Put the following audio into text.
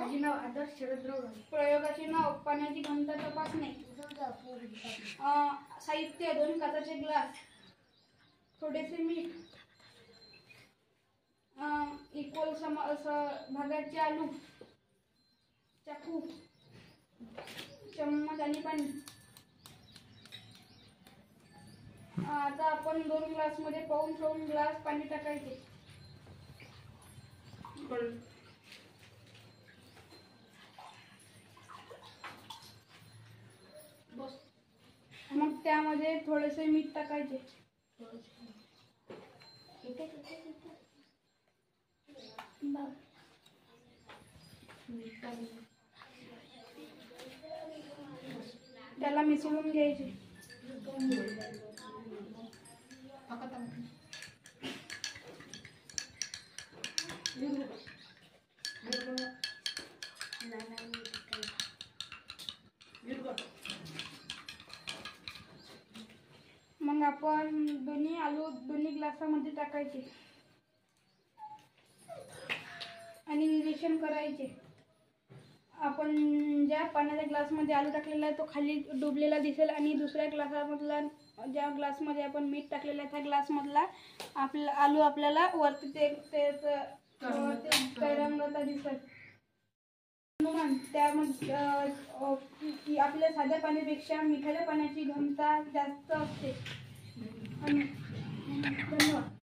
माझे नाव आदर्श शरदराव. प्रयोगाचे नाव पाण्याची घनता तपासणे. साहित्य 2 काचेचे ग्लास, थोडेसे मीठ, इक्वल भागाचे आलू, चाकू, चम्मच आणि पाणी. आता आपण 2 ग्लास मध्ये पाऊण ग्लास पाणी टाकायचे. मग त्यामध्ये थोडेसे मीठ टाकायचे. त्याला मिसळून घ्यायचे. मग आपण दोन्ही आलू दोन्ही ग्लासामध्ये टाकायचे आणि निरीक्षण करायचे. आपण ज्या पाण्याच्या ग्लासमध्ये आलू टाकलेला आहे तो खाली डुबलेला दिसेल आणि दुसऱ्या ग्लासामधला ज्या ग्लासमध्ये आपण मीठ टाकलेलं आहे त्या ग्लासमधला आलू आपल्याला वरती ते तरंगता दिसेल. त्यामध्ये आपल्या साध्या पाण्यापेक्षा मिठाच्या पाण्याची घनता जास्त असते.